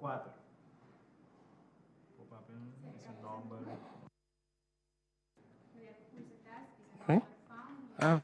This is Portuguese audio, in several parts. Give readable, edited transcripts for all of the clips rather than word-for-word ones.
4. Esse número. Ah.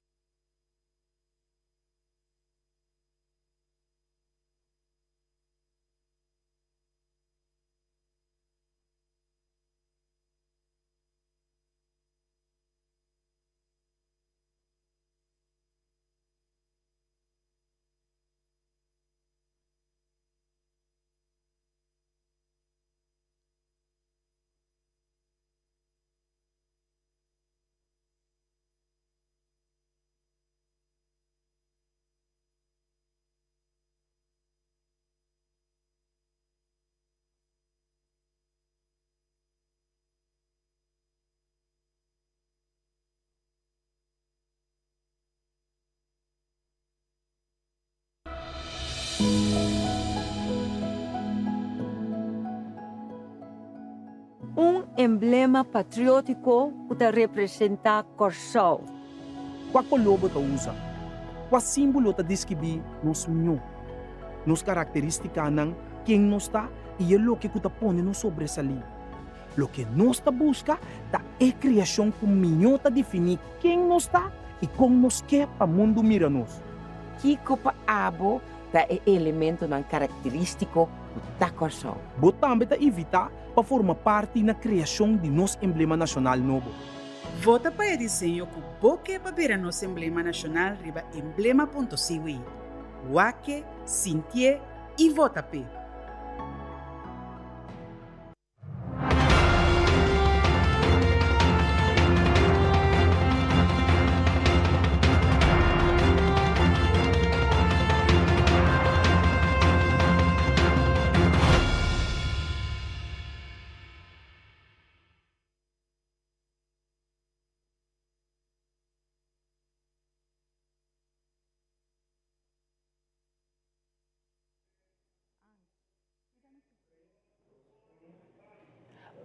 Emblema patriótico que representa Corsol. Qual lobo ta usa? Qual símbolo ta descrever nos minho? Nos características ng quem nos está e é lo que ta pone nos sobresalir. Lo que nos ta busca ta é criação com minho ta definir quem nos está e como nos quer para mundo mira nos. Kiko pa abo ta é elemento não característico da Corsol. Também ta evitar para formar parte na criação de nosso emblema nacional novo. Vota para o desenho que boque para ver nosso emblema nacional riba emblema.siwi. Wake, Sintie e vota pe.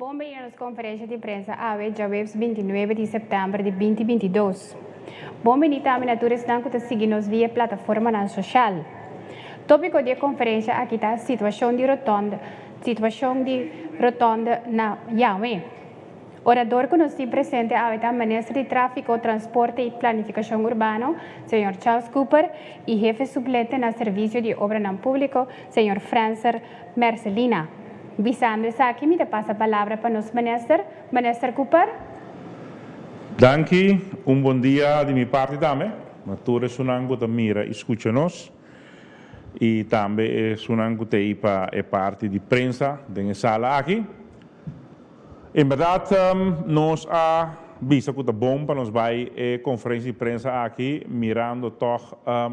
Bem-vindos à conferência de imprensa AWE, dia 29 de setembro de 2022. Bem-vindos a miniaturas que estão seguindo via plataforma social. Tópico da conferência aqui está a situação de rotonda na Yahweh. Orador que nos presente a o ministro de Tráfico, Transporte e Planificação Urbano, Sr. Charles Cooper, e jefe suplente no Serviço de Obra não Público, Sr. Francer Mercelina. Visando isso aqui, me passa a palavra para o Ministro Cooper. Danke, bom dia de minha parte também. Matura sunango da mira escuta-nos e também sunango te é parte de prensa da sala aqui. Em verdade, nós a vista que é bom para nós vai conferência de prensa aqui, mirando toch a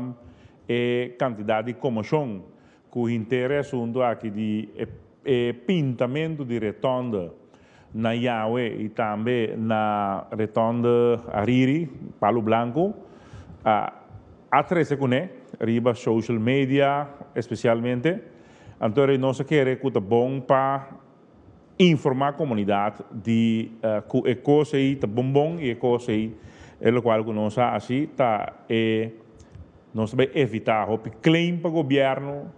quantidade de comissão que interessa aqui de pintamento de retonda na Yahweh e também na retonda Ariri, Palo Blanco, a três segundos, riba social media especialmente. Então, nós queremos que é bom para informar a comunidade de que coisa aí tá bom e coisa aí é o qual nós assim tá nós vai evitar o claim para o governo,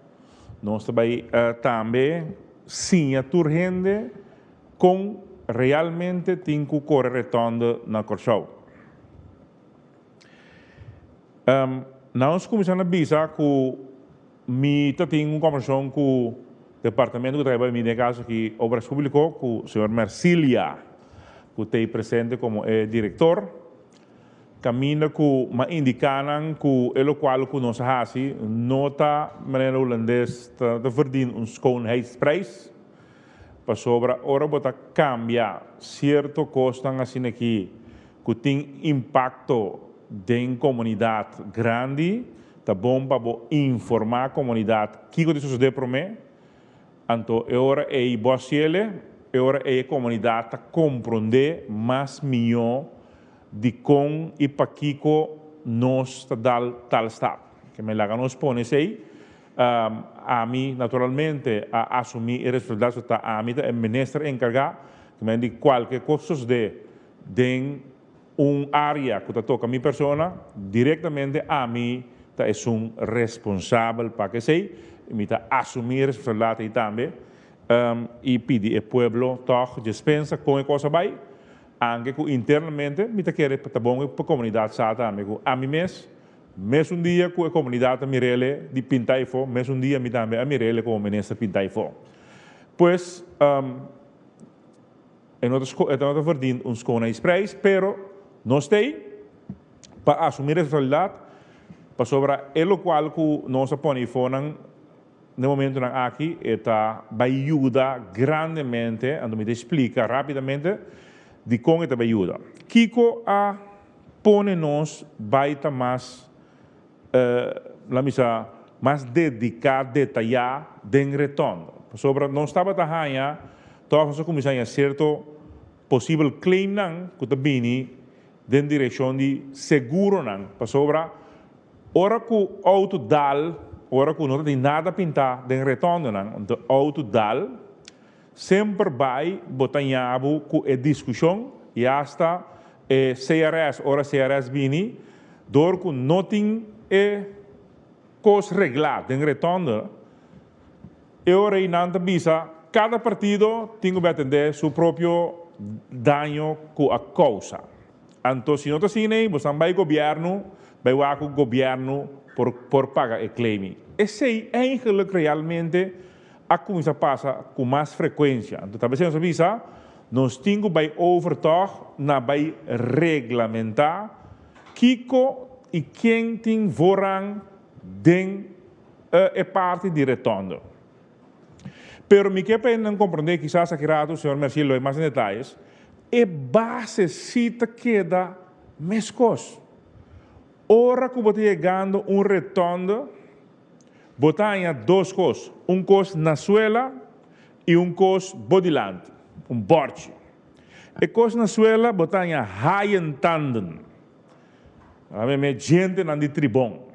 nós vai também sim a urgente com realmente tem que correr retorno na Corsol. Nós começamos a avisar que me tem conversação com o departamento que trabalha em casa aqui Obras Públicas, com o senhor Mercilia, que está presente como diretor. Caminha com uma indicação que é o qual nós fazemos, nota maneira holandês de verdienen schoonheidsprijs. Para sobre ora bota cambia certo custo assim aqui que tem impacto em comunidade grande, tá bom para informar a comunidade que que sucede para mim. Então, agora é bossiele, agora é a comunidade compreender mais melhor de como e para que nós tal estado. Que me laga nos pone aí, a mim naturalmente a assumir a responsabilidade a mim é ministro encarregado que me diz qualquer coisa de área que toca a minha persona diretamente a mim é responsável para que sei me assumir a responsabilidade também e pedir ao pueblo toch dispensa com a coisa vai, anche que internamente me tá querer para bom para a comunidade sata amigo a mim mês dia com a comunidade mirele de pintar fo, mês dia me também a mirele como ministro pintar fo. Pois en outra verdient uns konijsprijs, pero nós tem para assumir a responsabilidade para sobre o qual que nós aponemos no momento aqui está vai ajudar grandemente, ando me explica rapidamente de como está vai ajudar. Kiko a pone nós vai estar mais la misa mais dedicado, detalhado, den retorno. Sobre não estava tahanha, toch nós começamos a certo possível claim nang que bini den direção de seguro nang. Sobre ora que o auto dal, ora que não tem nada pintar den retorno nang, o auto dal sempre vai botanhabo com a discussão e hasta CRS, ora CRS bini, dor que não tem coisa reglada den retorno. E ora in bisa, cada partido tem que atender seu próprio dano com a causa. Então, se não está assim, você vai governo, vai o governo por pagar o claim. Esse é eigenlijk realmente a coisa passa com mais frequência. Então, talvez você bisa, nós temos que overtuig, na vai regulamentar, kiko e quem tem vorang den parte de retorno. Pero me queda não compreender, quizás aqui o senhor Marcelo é mais em detalhes, é base cita queda mescos. Ora que você chegando retorno, botanha duas coisas, coisa na suela e coisa bodilante, borte. E coisa na suela, botanha haientanden. A mim gente na de tribom.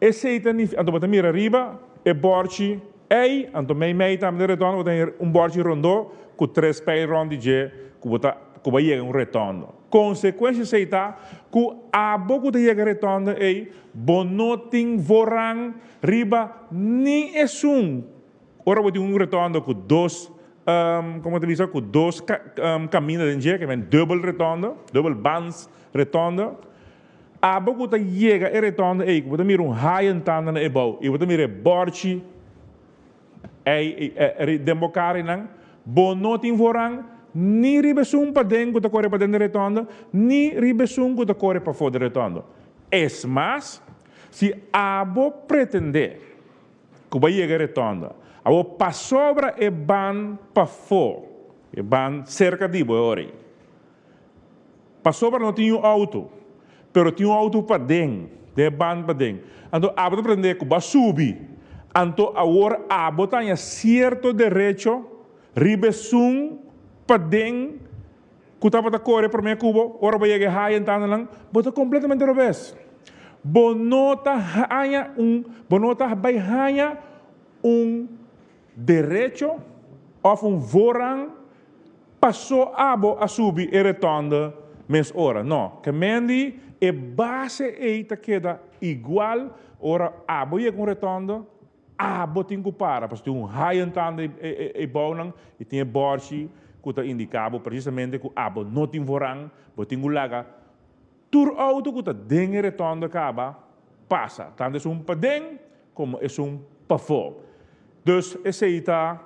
Esse aí tem, então você mira arriba, e borte. Ei, então mij tam de retorno tem borte rondo com 3 pés rondo de que vai chegar retorno. Consequência seita que a boca de chegar retorno ei bonoting vorang riba ni esum. Ora vai ter retorno com 2 como te diz, com 2 caminhos de dia que vem double retorno, double bands retorno. A boca de chegar retorno ei, você mira high entando na ebau e você mira borte democari nang bonoting vorang ni ribesum pa den kuta kore pa den retorno ni ribesum kuta kore pa fora retorno. Es mas se abo pretender que vai chegar retorno, abo passobra e ban pa fo, e ban cerca di ori. Passobra não tinha auto, pero tinha auto pa den, de ban pa den. Então abo pretender que vai subir. Então, agora, a botanha certo direito, ribesum, padeng, kutapa ta corre para mim cubo, ora vai chegar high entando lang, bota completamente revés. Bonota vai hanya direito, ou vorang, passou abo a subir e retorna mes ora. Não, que mendi e base eita queda igual, ora abo e com retorno, abo tem que parar, porque tem high entando e bouwing, e tem borsi, que está indicado precisamente que abo não tem vorang, mas tem que laga, tur auto que está dentro retorno acaba, passa, tanto é padeng, como é pafo. Dus esse está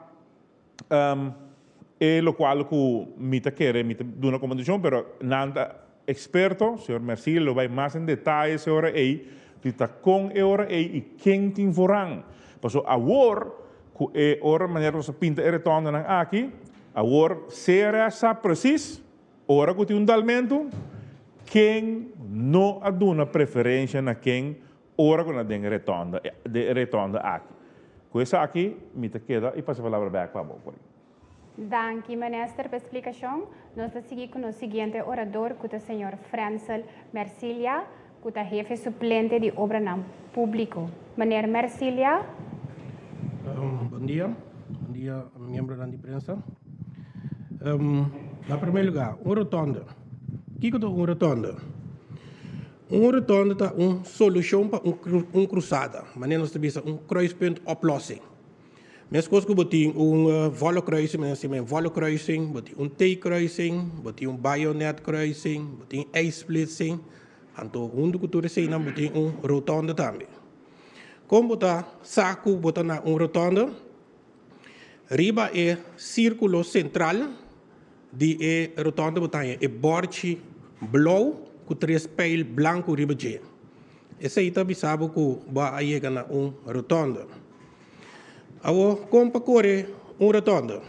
é o qual que me quer dar uma recomendação, mas nada experto, senhor Marcelo, vai mais em detalhes sobre aí, que está com ora aí e quem tem vorang. Paso agora, que é a maneira que pinta o retorno aqui, agora será preciso, ora que tem dalmento, quem não aduna preferência na quem ora que não tem retorno aqui. Com isso aqui, me queda e passo a palavra back para o Danke, minister, pela explicação. Nós vamos seguir com o seguinte orador, que é o senhor Francel Mercilia, que é o chefe suplente de obra público. Meneer Mercilia. Bom dia, membro da imprensa. Em primeiro lugar, rotonda. O que é uma rotonda? Uma rotonda é uma solução para uma cruzada, mas nós temos um kruispunt oplossing. Mes coisas que botem volle kruising, men zeggen volle kruising, botem T-kruising, botem bayonet kruising, botem A-splitsing, anto hunde cultura sei na botem rotonda também. Como botar saco, botar na rotonda, riba é círculo central, de rotonda botar é borde blauw, com 3 pijl branco riba de. Esse aí também sabe que vai chegar na rotonda. Agora, como para correr rotonda?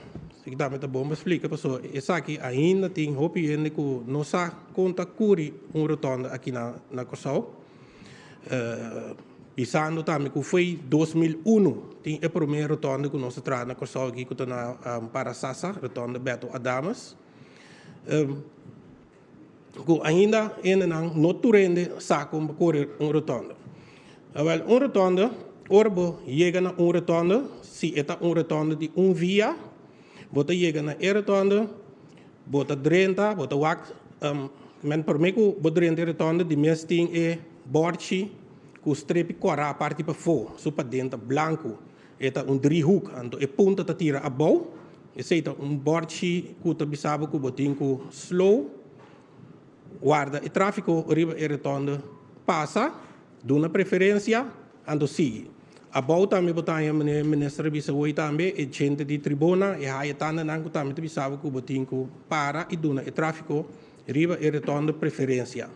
Se dá me tá bom, explica pessoal. Essa aqui ainda tem roupa que não sabe conta correr rotonda aqui na Corsau. Pensando também que foi 2001, tem a primeira rotonda que nós traz na Corsau aqui, que está na Parasassa, rotonda Beto Adamas. Que ainda não turende saco para correr rotonda. Agora, rotonda, orbo chega na rotonda, se é rotonda de via, bota chega na rotonda, bota 30, bota wax, men por mim que bota 30 rotonda de mês tem borde com strepe cora a parte para fora, só para dentro branco, é driehoek, então é ponta tá tira a bow, esse é borde que tá bisabo que botin com slow, guarda e tráfego riba rotonda passa, dá uma preferência, ando sigue. A boa também botar ministro bisa oi também e gente de tribuna e aí tanda nango também te bisava que botin com para e duna e tráfego riba rotonda preferência.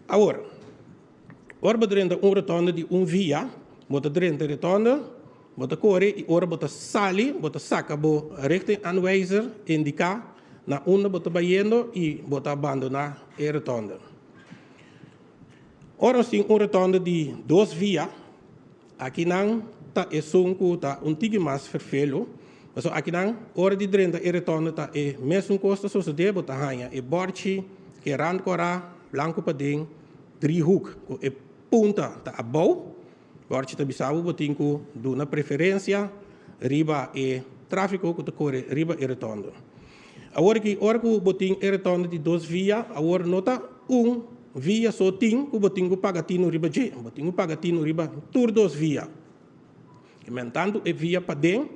Agora, ora botar rotonda de via, bota dentro rotonda, bota corre e ora bota sali, bota saca bo richting aanwijzer indicar na onda bota bayendo e bota abandonar a rotonda. Ora sim rotonda de 2 vias, aqui não tá sunco tá tige mais vervelo, mas aqui não ora de dentro a rotonda tá mesmo costa so de bota hanha e borde que rand cora blanco para dentro driehoek e punta tá abou, borde tá bisabo botin com duna preferência riba e tráfego que tá corre riba e rotonda. Agora que botin rotonda de 2 vias, agora nota via só tem que botin pagatino riba je, botin pagatino riba tur 2 vias. E tanto é via para dentro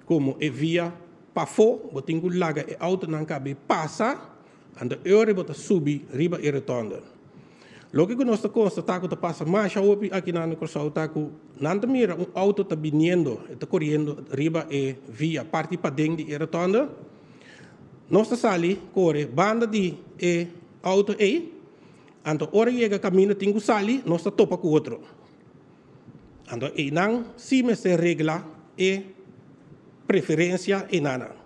como é via para fora, botin laga e auto não cabe passa, anda bota subir riba e rotonda. Logo que nós constatamos que passa mais aqui na Corsau, não mira auto está vindo, está correndo riba e via parte para dentro de rotonda. Nós sali corre banda de auto então ora chega caminho tem que sali nós topa com outro. Então não se me se regla preferência nada.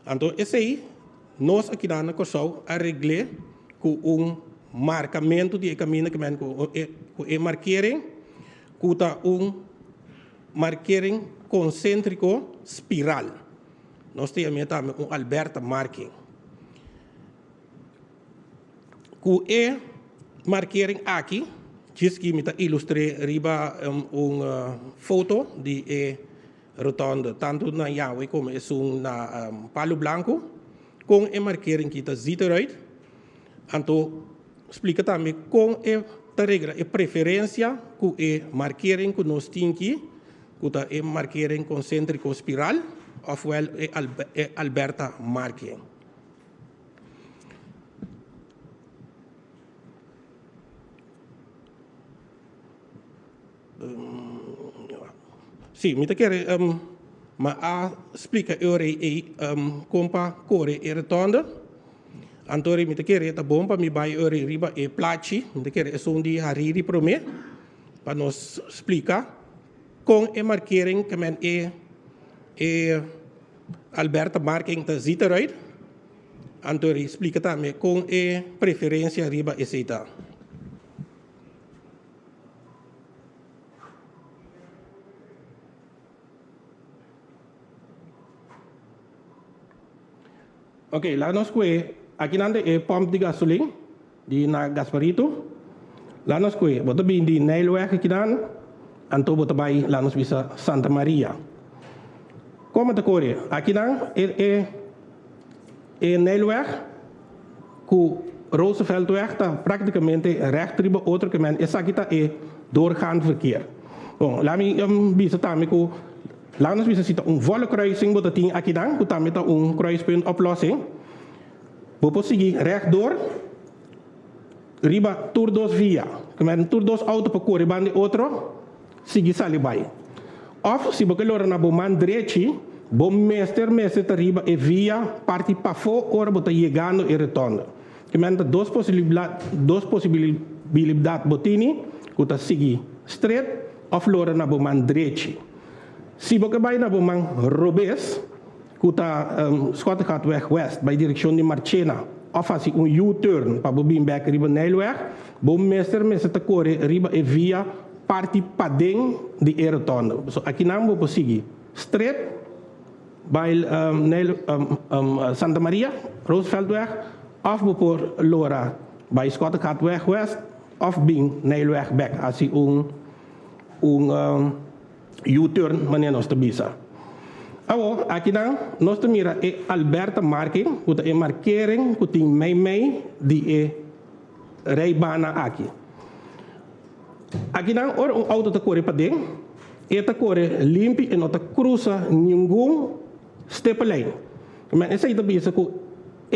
Então esse aí nós aqui na Corsau arregle com marcamento de caminho que com marquering com marquering concêntrico espiral. Nós temos também Alberta marking. Com marquering aqui, diz que me ilustre riba foto de rotonda, tanto na Yahweh como na Palo Blanco, com marquering que está ziteruit. Então, explica também com a regra e preferência com marquering que nós temos aqui, com a marquering concêntrico espiral, ofwel Alberta marking. Sim, me quer mas explica compa corre e rotonda. Antori me quer tá bom para me vai riba e placi, me quer é de hariri para mim para nos explicar com marquering que men Alberta marking da ziteruit. Antori explica também com preferência riba e seta. Ok, lá nós aqui nanda é pompa de gasolina de na Gasparito. Lá nós bota bem de Nijlweg aqui nanda, anto bota vai lá nós bisa Santa Maria. Como te corre? Aqui nanda é Nijlweg, com Rooseveltweg tá praticamente recht riba outro que men essa aqui tá doorgaand verkeer. Bom, lá me bisa também que lá nós bisa cita volle kruising bota tem aqui dan, que também tá kruispunt oplossing. Vou seguir rechtdoor, riba tour dos via. Kemudian tour dos auto para correr bande outro, seguir salibai. Of se você lora na boman direito, bom mestre tá riba e via parte para fora, ora bota chegando e retorno. Kemudian duas possibilidades botini, que tá seguir straight, of lora na boman direito. Se você vai na boman Robes, que tá Scottegaatweg West, bij direção de Marchena, of als U-turn, para bobin back riba Nijlweg, bom mestre tá corre riba e via parte padeng de Erotonde. So aqui não vou seguir straight bij Santa Maria, Rooseveltweg, of por Lora bij Scottegaatweg West, of bing Nijlweg back, als U-turn wanneer nos te bisa. Aqui nós temos Alberta Marking, que é markering que tem meio de rijbana aqui. Aqui não, auto está correndo para dentro, está correndo limpo e não está cruza nenhum stepelijn. Mas essa aí também que o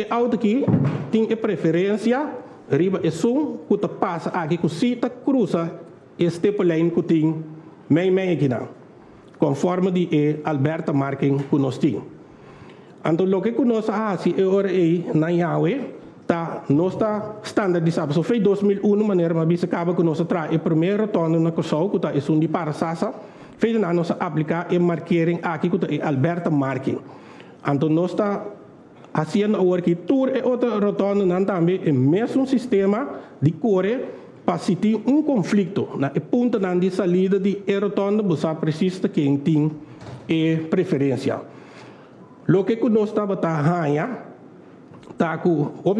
auto aqui tem preferência riba e som que está passa aqui que se está cruza stepelijn que tem meio aqui não. Conforme de Alberta Marking que nós temos. Então, o que nós fazemos é na Yahweh, nós está standardizado. So, foi 2001 maneira, mas isso acaba que nós traz o primeiro retorno na Kosovo, que é isso de para Sasa, fez nós aplicar a markering aqui, que é Alberta Marking. Então, nós está fazendo agora que tudo é outro retorno, também é mesmo sistema de core, para se tem conflito na ponta de saída de aerotonda, você precisa quem tem preferência. O que nós estava ganhando, tá com o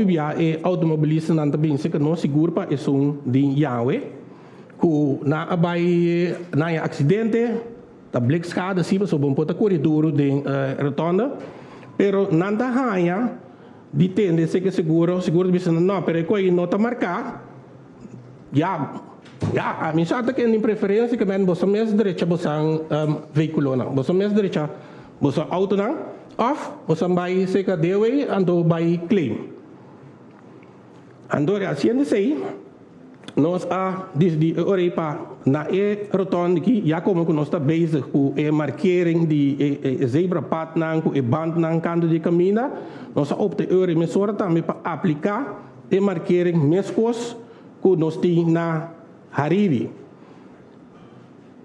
automobilista não também se que não seguro para isso de Yahweh, que na acidente, da black escada sim, sobre um pouco corredor de aerotonda, pero não tá ganhando, de tende se que seguro bisa não, pero coi não tá marcado. A minha chata que tem preferência que men você mesmo direita você veículo não, você mesmo direita você auto não, off você vai se que deu ando vai claim. Ando assim sei nós desde ora para na rotonda aqui já como que nós está bezig com markering de zebra pad não com band não canto de caminho nós opte ora mesora também para aplicar markering mescos que nós temos na Hariri.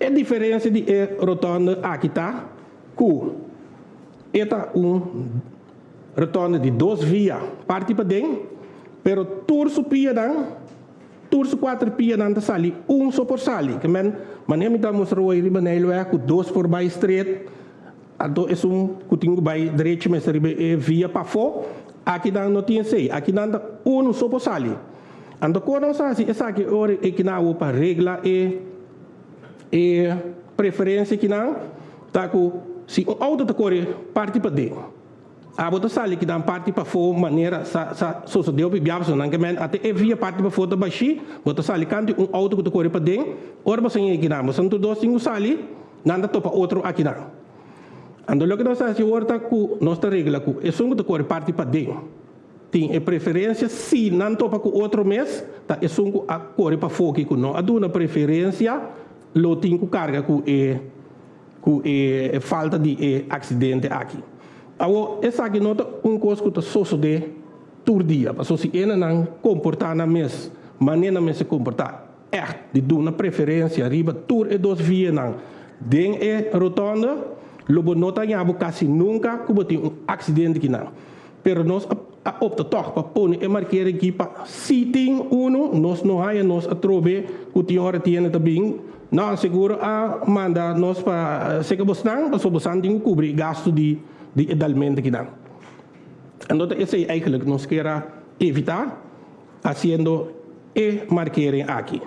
A diferença de rotonda aqui está que é rotonda de 2 vias, parte para dentro, pero turso pia dan, turso 4 pia dan sali, só por sali, que maneira estamos roi riba Nijlweg, com 2 por by straight, então é que tenho by direito, mas via para fora, aqui não tem 6, aqui não só por sali. Então, quando nós fazemos isso aqui, é que não para regra e preferência que não, tá com se o auto está correndo parte para dentro, a bota sali que dá parte para fora maneira só deu para biar não que até via parte para fora baixi, bota sali canto auto que está correndo para dentro, ora você aí que não, você não dois cinco sali, nada topa outro aqui não. Então, o que nós fazemos agora com nossa regra, é só que está correndo parte para dentro. Tem preferência, se não topa com outro mês, tá, é só a correr para fora que não. A duna preferência, lo tem com carga com falta de acidente aqui. Agora, essa aqui não é coisa que está só de todo dia. Porque se ela não comportar na mês, maneira de se comportar, de duna preferência, riba, tudo é 2 vias não. Den rotonda, logo não tem quase nunca que tem acidente que não. Pero nós opta toch para pôr e marcar aqui para se tem nós não há nós atrobe que tem hora tiene também não seguro a manda nós para se que você não para sobre tem que cobrir gasto de edalmente que não. Então esse é eigenlijk nós quer evitar fazendo marcar aqui.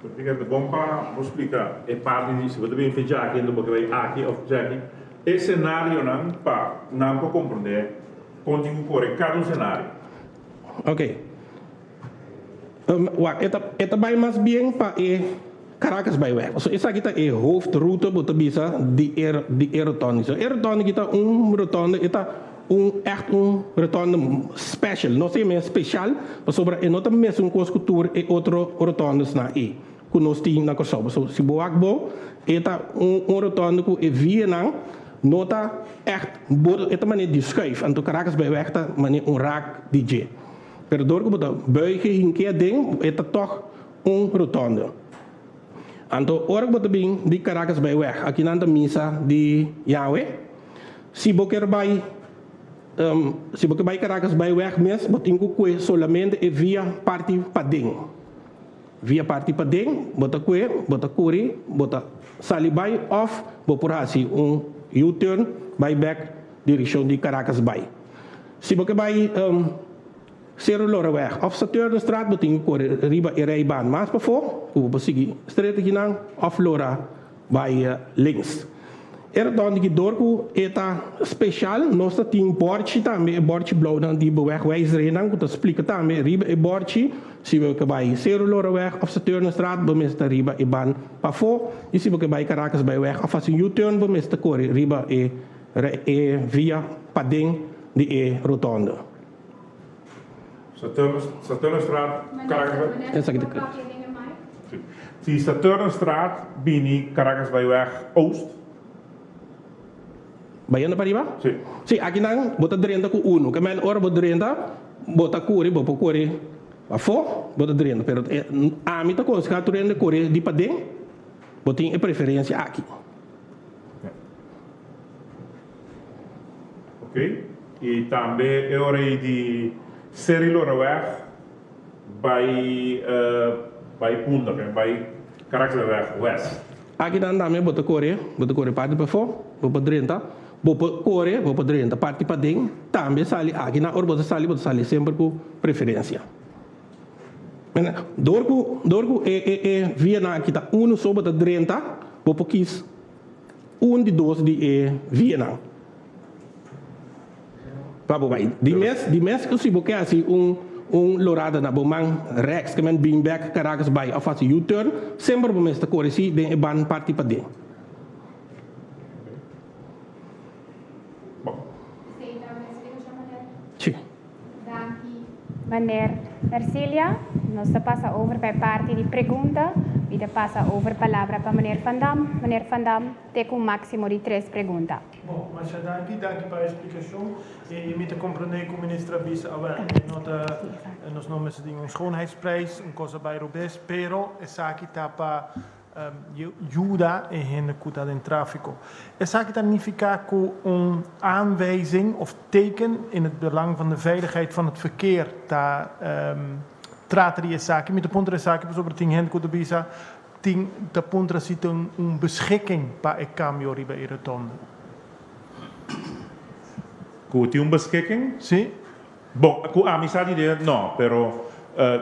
Obrigado, bom para explicar é parte disso, você bem fez aqui no porque aqui ou aqui. Esse cenário não para compreender, continua por cada cenário. Ok. Esta vai mais bem para Caracas Byweg. So essa kita é hoofdroute bota bisa die rotonde. So rotonde kita rotonde ita echt rotonde special. Não sei mais special, mas sobre é nota mesmo com cultura e outro rotondes na que nós temos na Kosovo. So se boak bo ita rotonde ku e via na nota echt ita manier die schuif. En to Caracas Byweg ta manier raak DJ. Pero door que bota buigen een keer ding ita toch rotonde. Anto orang bota bing di Caracas Byweg. Aqui na misa di Yahweh. Se boker by Caracas Byweg mes, bota inco que solamente é via parti pading. Via parti pading, bota que, bota curi, bota salibay off, bopurasi U-turn by back direção di Caracas Bay. Se boker by Cerro Loreweg of Saturnenstraat betekent correr riba e rijbaan maar voor hoe we street ginang of Lora bij links. Dan die doorku eta speciaal nosta ting bordje tambe bordje blauw dan die bewegwijzer hinang dat explica tambe riba e bordje si we bij Cerro Loreweg of Saturnenstraat bemesta riba e baan pa voor je si we bij Caracas Byweg of als een U-turn bemesta correr riba e via pading die rotonde. Saturnenstraat, Caracas Byweg. Si Saturnenstraat bini Caracas Byweg Oost. Bayan na pariba? Si. Si, aqui nang bota 30 ku 1. Kamen ora bota 30, bota curi, a fo, bota 30. Pero a mim tá com os 30 curi di padeng, botin e preferência aqui. Ok. E também é hora de Cerro Loreweg by Punta, by Caracas Byweg West. Aqui nang dame bota curi parte pa fo, bota 30. Bopa core, bopa 30 parte padeng, também sali aqui na ora bota sali sempre com preferência. Dorku via na aqui tá só bota 30, bopa quis de dois de via na. Papo vai. Di mes que se boque assim lorada na bomang rex que men being back Caracas by of as U-turn, sempre bomesta core si den ban parte padeng. Meneer Mercilia, nos passa over bij parte de pergunta, e de passa over palavra para meneer Van Dam. Meneer Van Dam, tem um máximo de 3 perguntas. Bom, mas danke para a explicação. E met de compreender com o ministro Bisa, nós não temos um schoonheidsprijs, coisa bij Robes, pero essa aqui está para ajuda en gente que está in tráfico. Essa aqui significa een aanwijzing of teken in het belang van de veiligheid van het verkeer. Daar trater je zaken met de punten zaken, dus over 10 gente que bisa, de punten ziet een beschikking para het cambio riba e rotonde. Tem uma beschikking? Sim. Bom, a amizade dele não, pero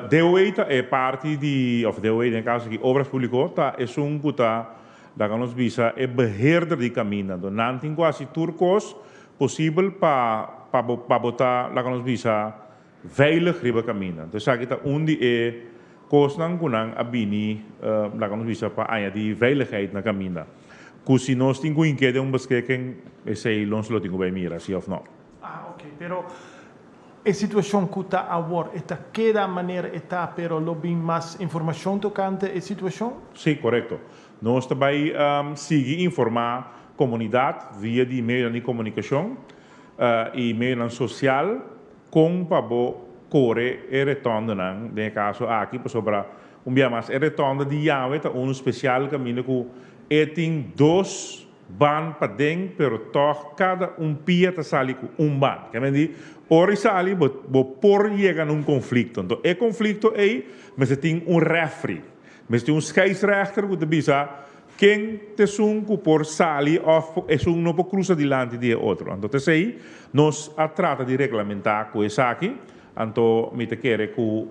DOE é parte de, of DOE in caso que obras públicas, tá é que tá da nos visa é beheerder de caminho, do não tem quase turcos possível para botar lá nos visa veilig riba caminho. Então aqui tá onde é kosnang kunang abini lá nos visa para aya de veiligheid na caminho. Que se nós temos em que beschikking, sei longe lo tenho bem mira, sim ou não. Ah, ok, pero a situação que está agora, está cada maneira está, pero lo bem mais informação tocante a situação? Sim, correto. Nós também seguimos informar a comunidade via de meio de comunicação e meio social com para correr e retorno, no caso aqui sobre dia mais e retorno de Yahweh tá especial caminho que tem 2 ban padeng, pero toch cada pia tá sali com ban. Quer dizer, ora sali por chegar num conflito. Então, é conflito aí, mas tem referee, mas tem scheidsrechter que te bisa quem te sunco por sali ou é não por cruza dilante de outro. Então, aí nós trata de regulamentar com isso aqui. Anto mi te quere que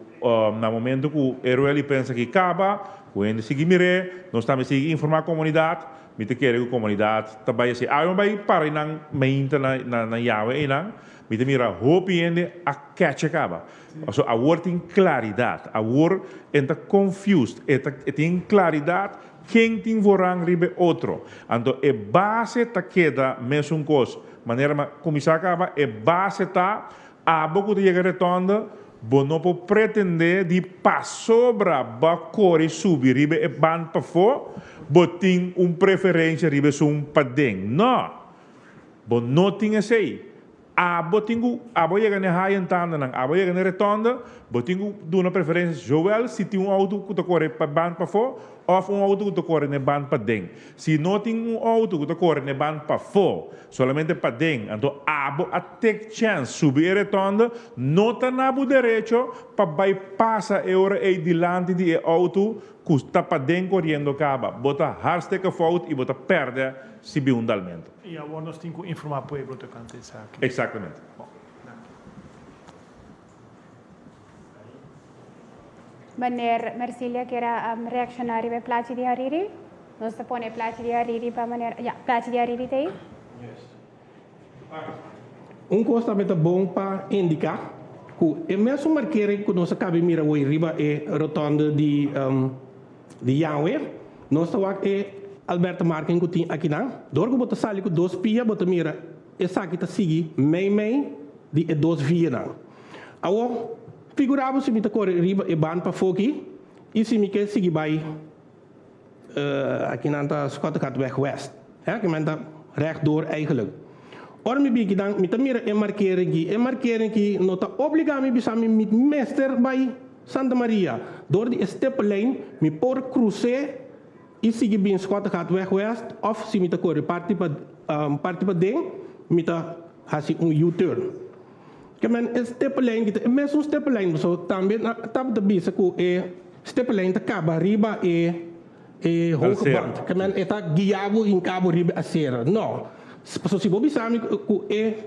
na momento que ele pensa que acaba, quando seguir mire, nós estamos seguir informar a comunidade, mi te quere que a comunidade também assim, não vai para não meinta na Yahweh e não, mi te mira hope ainda a catch acaba. Also a word tem claridade, a word entra confused, tem claridade quem tem vorang ribe outro. Anto é base ta queda mesmo coisa, maneira como isso acaba, é base ta a boca de chegar retonda, bo não pode pretender de passobra ba core subir ribe e ban pa fo, bo tem preferência ribe sum padeng. Não, bo não tem esse aí. Abo chega na high entanda nang abo chega na retonda, bo tingu duna preferência Joel se tem auto que tá corre para ban pa fo, ou auto que tá corre na ban pa deng. Se não tem auto que tá corre na ban pa fo, solamente pa deng, então abo a take chance subir retonda, não tá na bu derecho para bypassa euro e dilante de auto que está pa deng correndo acaba, bota hartstikke fout e bota perde se biundalmente. E agora nós temos que informar o povo do canto disso aqui. Exatamente. Meneer Mercilia quer reaccionar para Plaatje de Hariri? Nós te põe Plaatje de Hariri para meneer... Ja, Plaatje de Hariri tem? Coisa também é bom para indicar que é mesmo marqueiro que nós acabamos de mirar hoje riba é rotonda de Yahweh. Nós estamos Alberto Marken que tem aqui não. Dorgo bota sali com 2 pia, bota mira essa aqui tá seguir mei de 2 via não. Agora figurava se me tá correr riba e ban para foki e se me quer seguir vai aqui não tá Scottkatweg West. É que man tá rechtdoor eigenlijk. Ora me bigi dan me tá mira e markering que não tá obrigado me bisa me meester by Santa Maria. Door die steppelijn me por crucer e seguir bem Scottkatweg West of se me tá correr parte para dentro me tá assim U-turn. Que man steppelijn que é mesmo steppelijn so também tá da bisa que steppelijn tá acaba riba hoge band. Que man tá guiado em cabo riba a serra. Não. Se bobi sabe que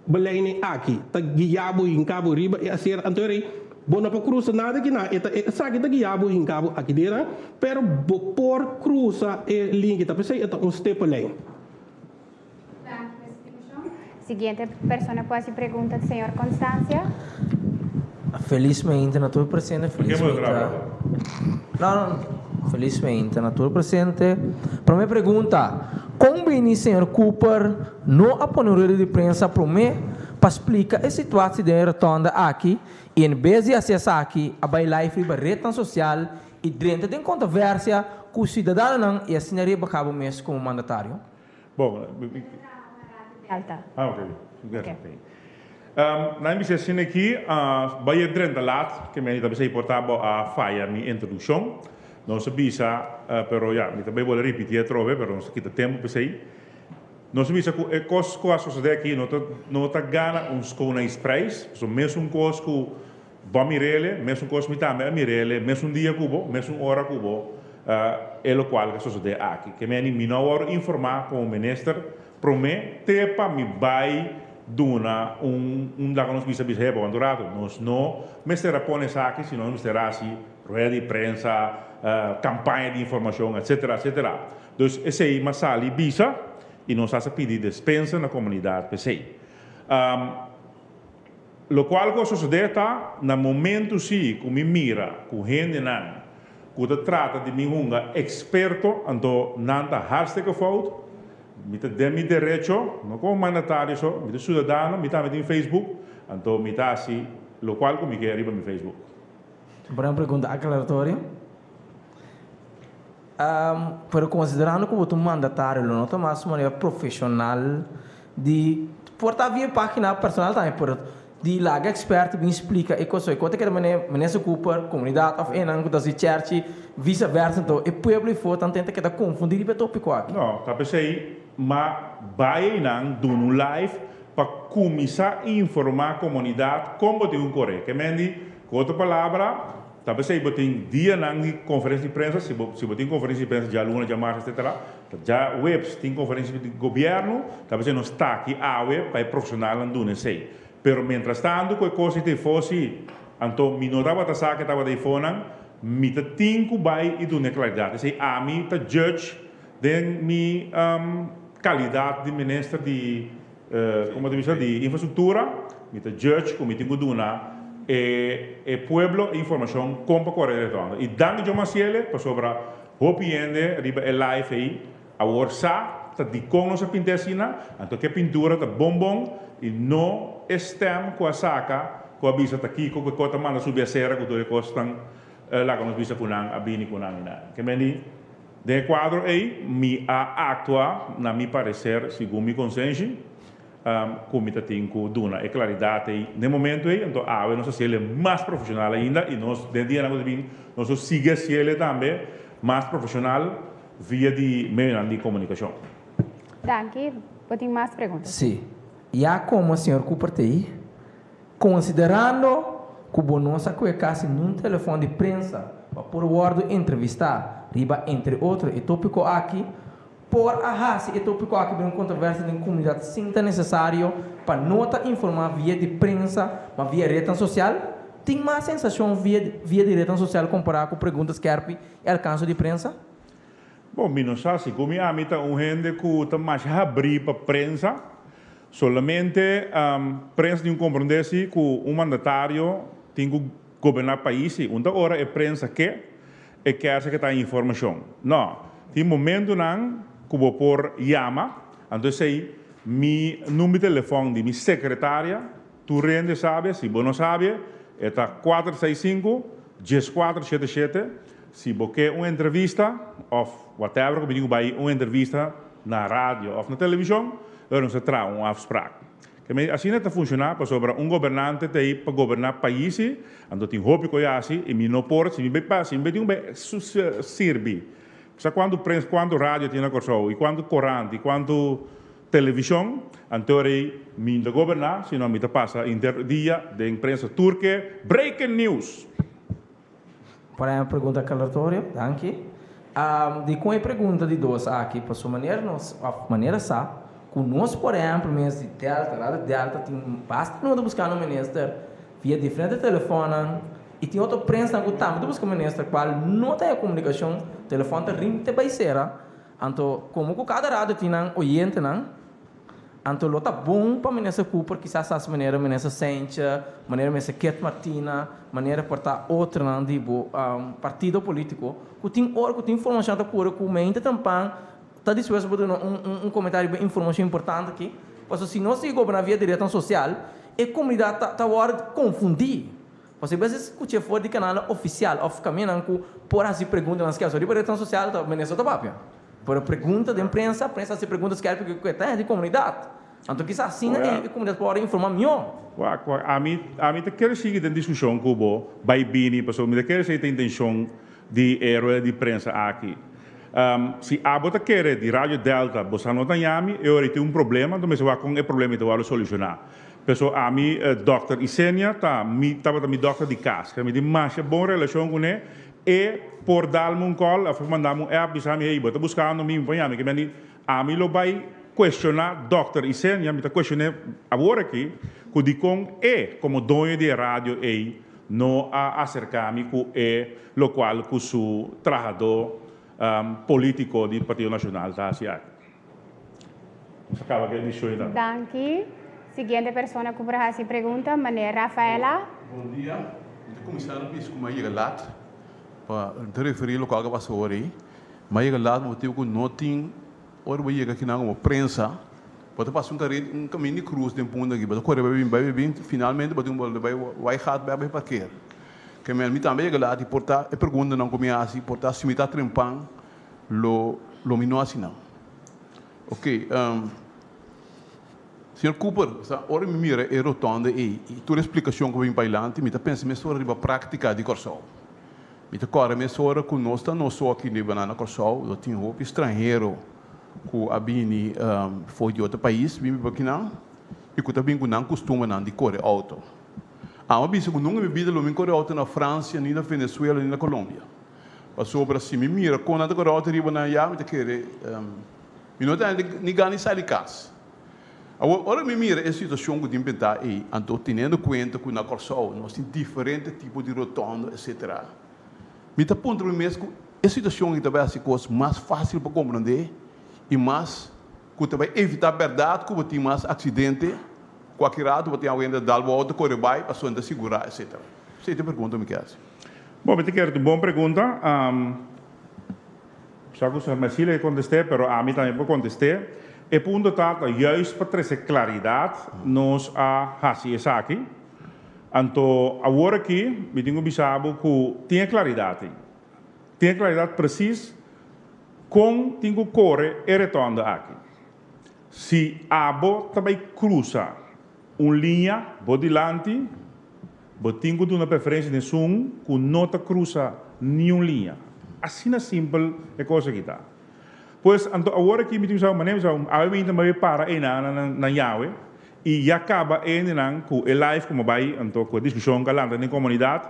beleine aqui tá guiado em cabo riba a serra anterior. Bona para cruzar nada que nada, sabe que guiabo em cabo aqui dentro, pero por cruzar linha que tá pensando é step line. Siguiente persona pode se perguntar, senhor Constância. Felizmente, na tua presente, felizmente. Não, felizmente, na tua presente. Para minha pergunta, como o senhor Cooper não apoiou de prensa para mim para explicar a situação de rotonda aqui? E em vez de acessar aqui a live para rede social e dentro de controvérsia com o cidadão e assim arriba cabo mês como mandatário. Bom, Alta. Ok. Na minha aqui, vai dentro lá que me também portava a falha minha introdução. Não se bisa, pero já, me também vou repetir trove, pero não se quita tempo para sair. Não se bisa que coisas que aqui não tá ganha schoonheidsprize, mesmo coisa que ba mirele, mesmo coisa que também mirele, mesmo dia cubo, mesmo hora cubo, é o qual que sucede aqui. Que me não hora informar como ministro, promete para me vai duna da que nós bisa reba quando nós não me será pôr aqui, senão me será assim rede de prensa, campanha de informação, etc, etc. Então esse aí mas ali bisa e nós a pedir dispensa na comunidade PC. Lo qual que sucede está no momento sim que me mira com gente não que trata de mim experto então não está hartstikke fout me dá meu direito não como mandatário só me dá cidadão me dá em Facebook então me dá assim lo qual que me quer arriba no Facebook. Para uma pergunta aclaratória. Pero considerando que você é um mandatário, não está mais uma maneira profissional de portar via página personal também, por de lá expert me explica e coisa que eu maneira Cooper, comunidade of enang da church, vice versa, então e povo for tanto tenta que tá confundir o tópico aqui. Não, tá pensei, mas vai enang do no live para começar a informar a comunidade como tem correto. Que mendi, com outra palavra talvez se botem dia na conferência de prensa, se botem conferência de prensa de alunos, de marcha, etc. Já webs tem conferência de governo, talvez não está aqui a web para profissional não sei. Pero mientras tanto, qualquer coisa te fosse, então, me notava que estava de fone, me te tinha vai e do neclaridade. Se a mim te judge de mi qualidade de ministro de como de infraestrutura, me te judge como me tinha dona e pueblo informação compa correta. E dando eu maciele para sobra hopiende riba e live aí a orsa ta di con nossa pintesina, então que pintura ta bombom e não estem com a saca com a bisa ta aqui com a cota manda subir a serra com dois costas lá com os bisa punang abini punang ina. Que meni de quadro aí me a actua na mi parecer segundo mi consciência como está tendo duna e claridade aí no momento aí então a nossa se ele mais profissional ainda e nós de dia nós siga se ele também mais profissional via de meio de comunicação. Danke. Tem mais perguntas? Sim. Já como o senhor Cooper tem, considerando que o nosso que é quase num telefone de prensa para por word entrevistar, riba entre outros, e tópico aqui, por arrasar e tópico aqui bem controvérsia na comunidade, sim é necessário para nota informar via de prensa, mas via rede social, tem mais sensação via de rede social comparado com perguntas que e alcance de prensa? Bom, não sei se como a mim tá gente que tá mais abrir para prensa, solamente prensa tem compreender-se que mandatário tem que governar país e uma hora é prensa que quer que tá informação. Não, tem momento não que vou por chama, então sei mi número de telefone de minha secretária, tu rende sabe, se você não sabe, é 465 1477. Se você quer uma entrevista, ou whatever, como digo, uma entrevista na rádio ou na televisão, não se traz uma afspraak. Assim não funciona para sobre governante para governar países, então tem roupa que assim, e me não pode, se me passa, se me tem serve. Quando rádio tem na corso, e quando corante, e quando televisão, então me não governar, senão me passa dia de imprensa turca, breaking news. Para uma pergunta aleatória, danke. De com a pergunta de dois aqui, para sua maneira sabe, que nós, por exemplo, mês de Delta, tem bastante não buscar no ministro via diferente telefone e tem outra prensa que também busca o ministro, qual não tem a comunicação, telefone está rindo para ser, então como cada rádio tem um oyente, então lo tá bom para ministro Cooper, que essa maneira ministro Sencha, maneira ministro Ket Martina, maneira portar outra de partido político, que tem hora que tem informação da cura, que o mente também está disposto a dar comentário bem informação importante aqui, porque se nós se governar via direção social, a comunidade está hora de confundir. Porque às vezes escuta fora de canal oficial, of caminham que por assim pergunta nas questões de direção social, tá ministro da papia. Por pergunta de imprensa, a imprensa se pergunta se quer porque é de comunidade. Então, quizás assim, a comunidade pode informar melhor. A mim quero seguir a discussão com o Baibini, porque eu quero seguir a intenção de herói de prensa aqui. Se a bota quer de Rádio Delta, você não tem eu tenho problema, então você vai com o problema e vai solucionar. Pessoal, a mim, Dr. Isenia, estava também doutor de casa, que me tem mais boa relação com ele, e por dar-me um call, mandar-me um app, e me está buscando me que me a mim lo vai questionar Dr. Isenia, me está questionando agora aqui, que diz como dono de rádio não acercar-me com o qual com o trabalhador político do Partido Nacional está assim. Acaba que deixou aí. Danke. Seguinte pessoa que vai fazer pergunta, Maria Rafaela. Bom dia. Eu começar a pensar como é lá para te referir ao que passou aí. Mas lá no motivo que não tem hora vai chegar aqui na uma prensa, pode passar um caminho de cruz de ponto aqui, pode correr bem finalmente pode vai errado vai para quê? Que me também lá de portar e pergunta não como assim portar se me está trempando lo minó assim não. Ok. Senhor Cooper, ora me mira e rotonda e tua explicação que vem para lá, me está pensando sobre a prática de Corsol. Me está correndo me sobre que nós não só aqui na banana Corsol, eu tenho roupa estrangeiro que a bini foi de outro país, vim para aqui não, e que também não costuma não de correr auto. Uma vez que nunca me vida me correr auto na França, nem na Venezuela, nem na Colômbia. Passou para assim, me mira quando a correr auto riba na já me está querer, me não tem ninguém sai de casa. Agora me mira a situação que inventar aí, então tendo em conta que na Corsol nós temos diferentes tipos de rotonda, etc. Me está pondo mesmo que a situação que também é coisa mais fácil para compreender e mais que também evitar a verdade que tem mais acidente, qualquer lado tem alguém da dar volta, correr vai, para só segurar, etc. Você tem pergunta, Miquel? Bom, eu quero uma boa pergunta. Já que o senhor Marcília contestou, mas a mim também vou contestar. E ponto está, juist para trazer claridade, nós a fazer isso aqui. Então, agora aqui, me tenho bisabo que tem claridade. Tem claridade precisa como tenho correr e retorno aqui. Se a abo também cruza uma linha, por delante, eu tenho uma preferência de som que não cruza nenhuma linha. Assim é simples a coisa que está. Pois, agora que me diz maneira, a mim também para aí na Yahweh e acaba aí com o live como vai, então com a discussão que lá na comunidade,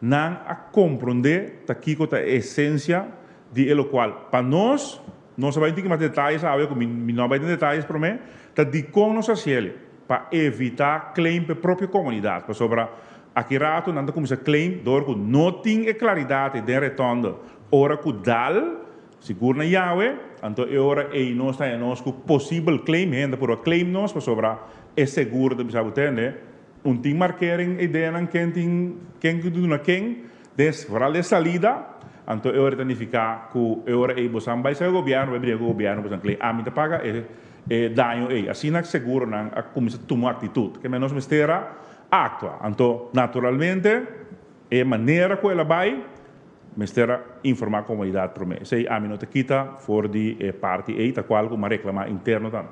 não a compreender aqui com a essência de o qual para nós não sabemos ter mais detalhes, sabe, como não vai ter detalhes para mim, tá de como nós fazemos para evitar claim para a própria comunidade, para sobre aqui rato não começa claim, dor que não tem claridade de retorno, ora que dal seguro na Yahweh, então agora aí nós temos que possível claim, ainda por claim nós para sobre é seguro de bisa botende, tem markering ideia não quem que do na quem, des vooral de salida, então agora significa que agora aí você vai ser governo, vai abrir o governo, você claim, a mim te paga danho aí, assim não seguro não a começa a tomar atitude, que menos mistera actua, então naturalmente é maneira que ela vai Mestera informar a comunidade para mim. Sei, a mim não te quita for de parte aí, ta qual como reclamar interno dan.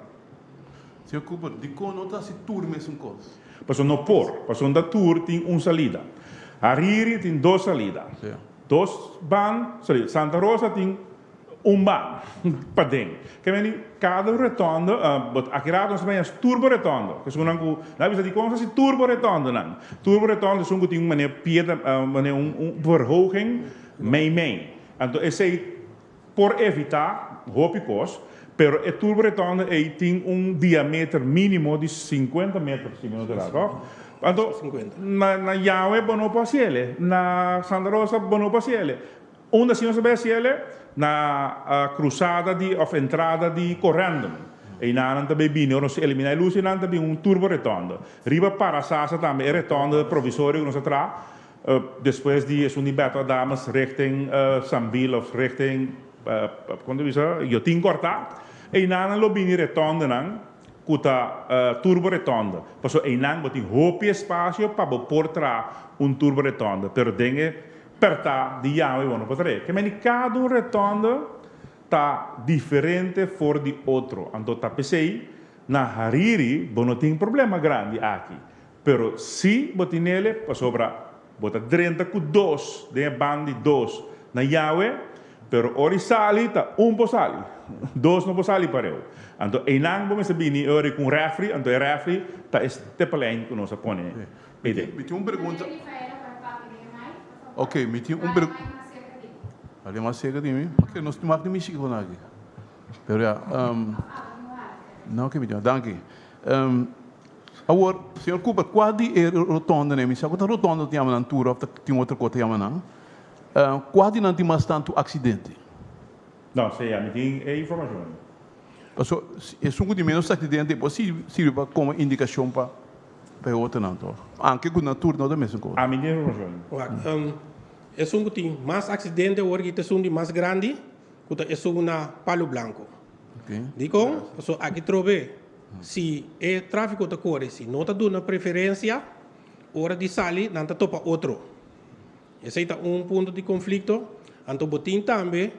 Senhor Cooper, de como não está se tour mesmo coisa? Passou no passou da tour tem uma salida. Hariri tem duas salidas. Dois ban, Santa Rosa tem ban para dentro. Que vem cada retorno, aqui lá nós temos turbo retorno. Que são não, na vista de como se turbo retorno não. Turbo retorno são que tem uma verhoging meio. Então, esse aí, por evitar, hopicos, pero o turbo retorno aí tem diâmetro mínimo de 50 metros, se não terá, então, na Yahweh, não pode ser, na Santa Rosa, não pode ser. Onde se não sabe ser, na cruzada ou entrada de correndo. E na também bem, nós eliminar a luz e não também turbo retorno. Riba para Sasa também retorno provisório que nós traz. Depois de es unibeto dames richting Sambil of richting quando dice io tin corta e nana lo bini retorno nan kuta turbo retorno passo e nan botin hopi spazio pa portra un turbo retorno per denge per ta di Yahweh buono potere che meni cada un retorno ta differente for di otro ando ta pesei na Hariri bono tin problema grande aqui pero si botinele pa sopra bota 32 de bandi 2 na Yahweh, pero ori sali ta po sali, 2 não po sali pareu. Então enang bom sabini ori com refri, então refri ta este palen que nós apone. Me tem uma pergunta. Ok, me tem uma pergunta. Ali mais cerca de mim, porque nós temos que me seguir aqui. Pero não que me dá, danke. Agora, senhor Cooper, qual é a rotonda, né? Se a rotonda tem uma altura, tem outra coisa tem uma qual não tem mais tanto acidente? Não, sei, a mim tem informação. Então, é um de menos acidente, serve como indicação para outra não, então. Anche com a natura não é a mesma coisa. A mim tem informação. É que tem mais acidente, hoje que é mais grande, que é uma palo branco. Digo, aqui trove. Se o tráfego está correndo, se não está dando preferência, hora de sair, não está topa outro. Esse é ponto de conflito. Então, botin também,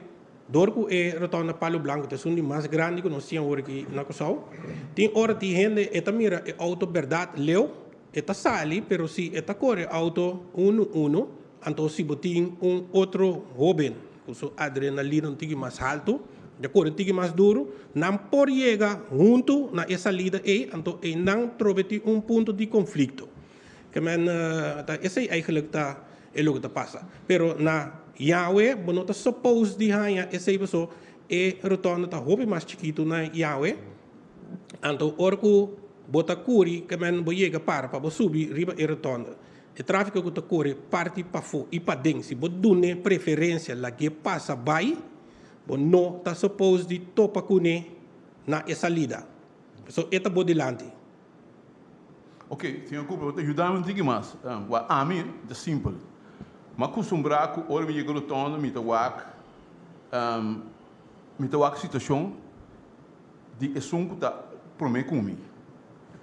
dorco é retorno palo branco, que é mais grande que nós tínhamos aqui na Cossau. Tem hora de gente, esta mira é auto verdade, leu, esta sali, pero se esta corre auto 1-1, então se botin outro jovem, com sua adrenalina um pouco mais alto, de acordo com mais duro, não pode chegar junto na essa salida aí, então não trove ponto de conflito. Que esse eigenlijk é o que passa. Pero na Yahweh, não está suposto de ganhar essa pessoa e retorna tá roupa mais chiquito na Yahweh. Anto orku bota curi que men boyega para subir riba e retorna. O tráfego que corre parte para fora e para dentro. Se você dá preferência lá que passa vai, você não está suposto de topa com na salida. So, esta é delante. Ok, senhor Cooper, vou te ajudar um pouquinho mais. A mim, é simples. Mas costumbrar que hora me chega no tono, me tá situação de assunto tá por mim comigo.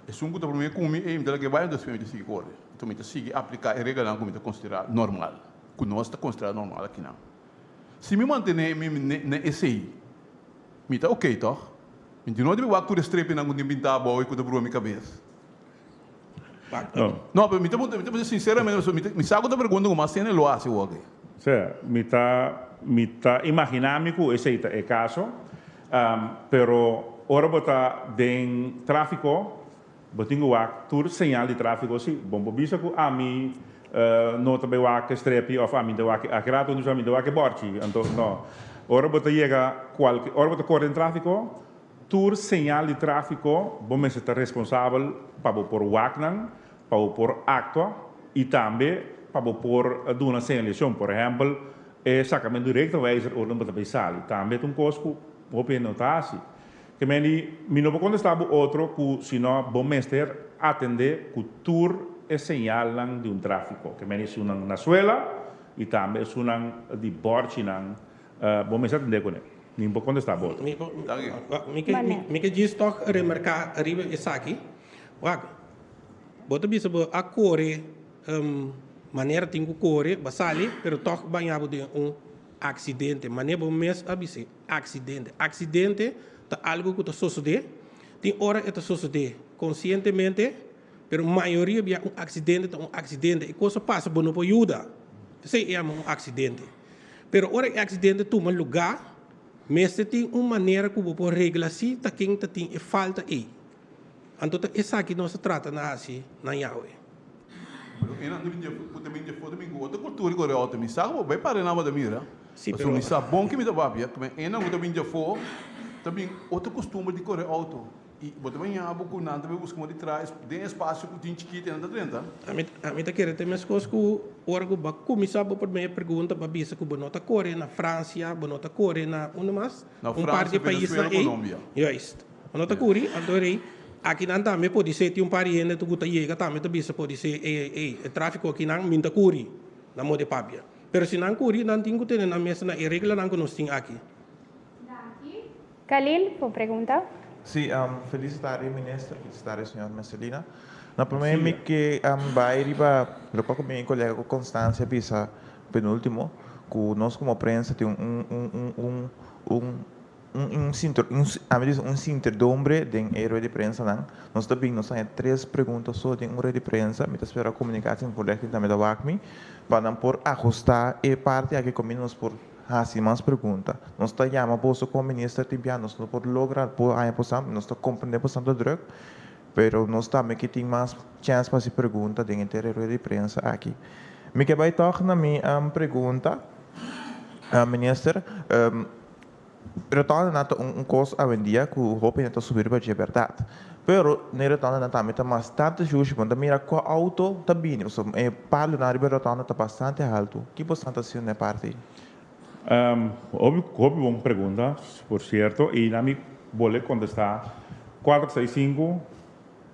Assunto tá por mim comigo e me dá que vai das famílias de corre. Então me tá sigue aplicar a regra não como me tá considerar normal. Que nós tá considerado normal aqui não. Se me manter nesse aí, me tá ok, tá? Me não deve vai por estrepe não quando me tá boa e quando por minha cabeça. Não, mas me tá sinceramente, me saco da pergunta como assim ele lo hace o okay. Me tá imaginando que esse é o caso, pero ora bota den tráfico, botingo wak tur señal de tráfico si, bombo bisa ku ami nota be wak strepi of ami de wak akrato dus ami de wak borchi, então no. Ora bota ora bota corre en tráfico, tur señal de tráfico, bom se está responsável para por waknan, para por actua e também para por dar uma sinalização, por exemplo, sacamento direto vai ser ordem para pensar, também um cosco open notasse. Que me não vou contestar outro que se não bom mestre atender que tur é señal de um tráfico, que me é uma nazuela e também é uma de borchi não, bom mestre atender com ele. Não vou contestar outro. Me que diz toch remarcar arriba essa aqui, bota bisa a correr maneira tem que correr, basali, pero toch banhado de acidente, maneira bom mestre abise acidente tá algo que está suceder, tem hora que está suceder conscientemente, pero a maioria é acidente, e coisa passa, não pode ajudar. Isso é acidente. Pero hora que acidente toma lugar, mestre tem uma maneira que você regula se tá quem tá tem falta aí. Então essa aqui não se trata na assim, na Yahweh. Outra cultura que eu tenho, me sabe, vai para na da mira. Sim, pero me sabe bom que me dá babia, que me não muito bem de for. Também outro costume de correr auto e botar bem a boca não também buscar de trás tem espaço que tem chiquito ainda dentro. A mim tá querendo ter mais coisas que o órgão vai começar por minha pergunta para ver se que bonota correr na França, bonota correr na onde mais par de países na Colômbia. Isso. Bonota correr, adorei. Aqui não também pode ser tem pariente que tu chega também também pode ser o tráfico aqui não minta correr na moda papia. Pero se não correr não tem que ter na mesa na regra não que nós tem aqui. Khalil, por pergunta. Sim, feliz tarde, ministro. Feliz tarde, senhor Marcelina. Na primeira que vai riba, eu com minha colega Constância Pisa, penúltimo, que nós como prensa tem um sinterdombre de héroe de prensa não. Nós também nós temos 3 perguntas só de héroe de prensa, me espera comunicação correta também da WACMI, para por ajustar e parte aqui comigo nós por assim mais pergunta. Nós está chamando posso como ministro timpiano, nós não pode lograr por aí possamos, nós está compreender possamos druk, pero nós também que tem mais chance para se pergunta de interior de prensa aqui. Me que vai tocar na minha pergunta, ministro, retorna na coisa a vendia que o hope está subir para a liberdade. Pero ne retorna também está mais tanto justo, quando mira com auto também, o palo na riba retorna está bastante alto. Que bastante assim na parte? Óbvio, boa pergunta, por certo, e na minha vou contestar 465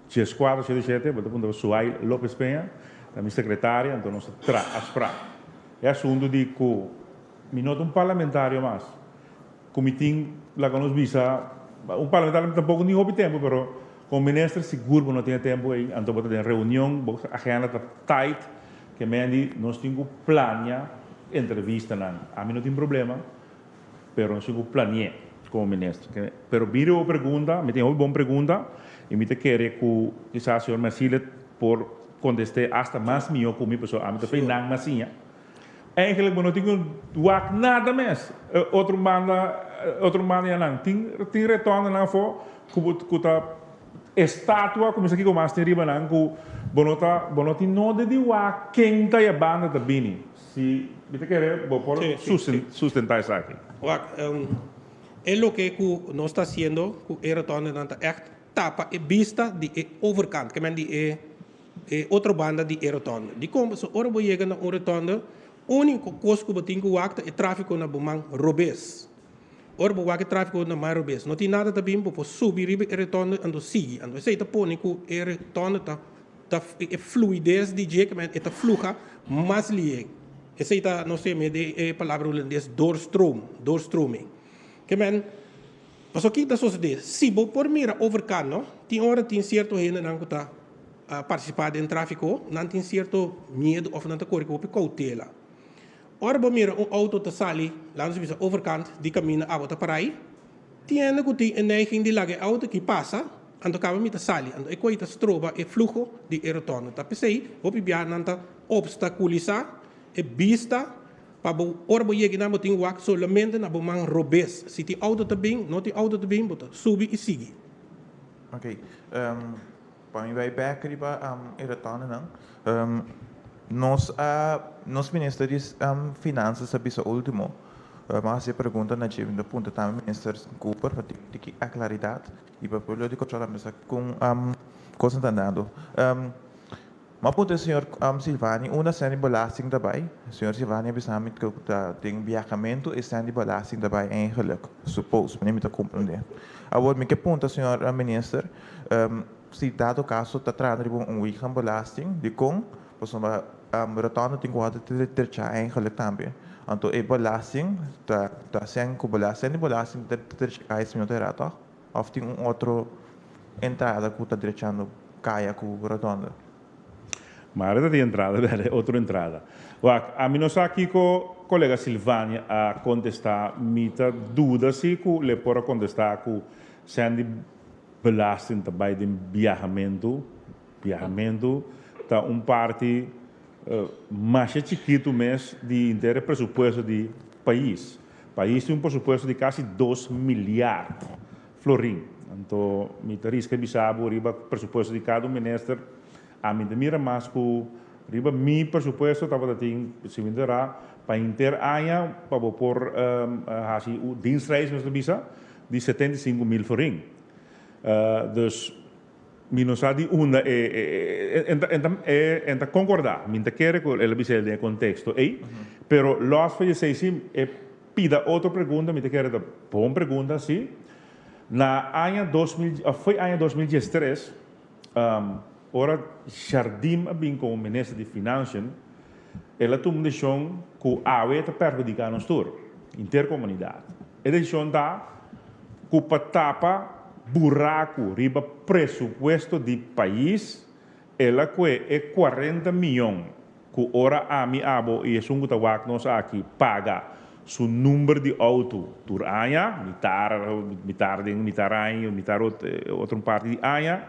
6477, vou perguntar para Suai Lopes Penha, a minha secretária, então nós aspra. É assunto de que minuto parlamentário mais, comitim lá com nós visa, parlamentário tampouco nem houve tempo, mas com o ministro seguro não tinha tempo aí, então vou ter reunião, a agenda está tight, que nós temos que planear entrevista não. A mim não tem problema, mas nós temos que planear como ministro. Pero viro a pergunta, me tem uma boa pergunta, e me querer que quizás o senhor Marcília por contestar hasta mais melhor comigo, pessoal, a mim também não macinha. Eigenlijk não tenho nada mais. Outro manda não. Tem retorno não for que a estátua, como isso aqui como mais tem riba não, que bonota não de quem está a banda da bini. Se você quer, vou sustentar isso aqui. É o que nós está fazendo, que o retorno não está echt tapa e vista de overkant, que men die outra banda de rotonda. Die komen so ora boyega na rotonda, único coisa que botinho wakta é tráfico na bumang robes. Ora bo wak tráfico na mais robes. Não tem nada também por subir ribe rotonda ando sigue, ando sei ta poni ku rotonda ta fluidez de je que men eta fluja mais lieg. Essa tá não sei me de palavra holandês doorstroming. Que men mas o que está sucedendo? Se você por mira overcano, tem hora tem certo gente não está participar em tráfico, não tem certo medo ou não está correndo com cautela. Ora você mira auto está sali, lá nos visa overkant, de caminho a volta para aí, tem que ter neiging de lager auto que passa, ando acaba met sali, ando e coita stroba e flujo de rotonda. Tá pensei, você biar não está obstaculizar e vista para ora bo yegi na mo ting wak solamente na bomang robes. Si ti auto também, não ti auto também, bota subi e sigue. Ok. Para mim vai back riba irritante não. Nos ministérios finanças sabe só último. Mas a pergunta na chave do ponto também ministro Cooper para ter a claridade e para poder de controlar mas com coisa andando. Maar punt is, senhor Silvani, uma série de belasting daarbij. Senhor Silvani heeft samen met het viajamento e série de belasting daarbij eigenlijk. Suppose, meneer moet dat compreender. Agora, me que punto, senhor minister, se dado caso está trazendo weekend belasting, de com, pois uma retorno tem que ter eigenlijk também. Então, a belasting, está sendo com belasting ter cai senhor terá, ou tem outro entrada que está deixando caia com retorno. Maar dat die entrada, outra entrada. A mim não está aqui com o colega Silvânia a contestar muita dúvida se que ele pode contestar com sendo belasting também de viajamento tá parte mais chiquito mês de inteiro presupuesto de país. País tem presupuesto de quase 2 milhardos florim. Então, me risca bisabo riba presupuesto de cada ministro. A mim mira mais que riba mi presupuesto estava tem se venderá para inter ano para por assim o dienstreis nos bisa de 75.000 florim. Dus minusá de onda enta concordar, minta quer que ele bisa de contexto pero los foi sei sim pida outra pergunta, minta quer da bom pergunta sim. Na ano 2000 foi ano 2013 ora Jardim bem como ministro de Finanças, ela tomou uma decisão que a AWE está perjudicando nos tour, intercomunidade. A decisão está que para tapar buraco riba presupuesto de país, ela que é 40 milhões que ora a mi abo e é um que nós aqui paga seu número de auto tur anya, mitar outra parte de anya.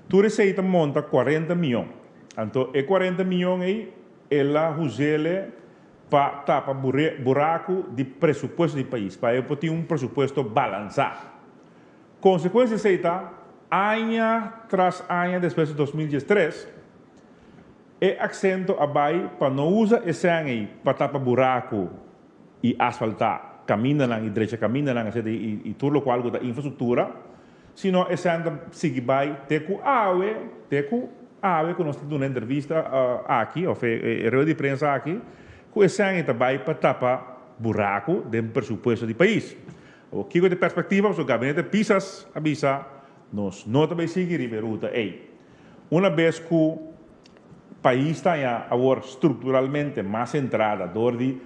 Tu receita monta 40 milhões. Então, e 40 milhões aí, ela usa para tapar buraco de pressuposto do país, para eu ter pressuposto balançado. Consequência aceita, ano tras ano, depois de 2013, é acento abai para não usar esse ano aí, para tapar buraco e asfaltar, caminha lá, e direita caminha lá, e tudo o qual da infraestrutura, sino esse ano sigue vai ter que AWE que nós temos uma entrevista aqui, ou reunião de prensa aqui, que esse ano também para tapar buraco de pressuposto do país. O que de perspectiva, o gabinete PISAS avisa, nós não também seguir a ruta aí. Uma vez que o país está agora estruturalmente mais centrado,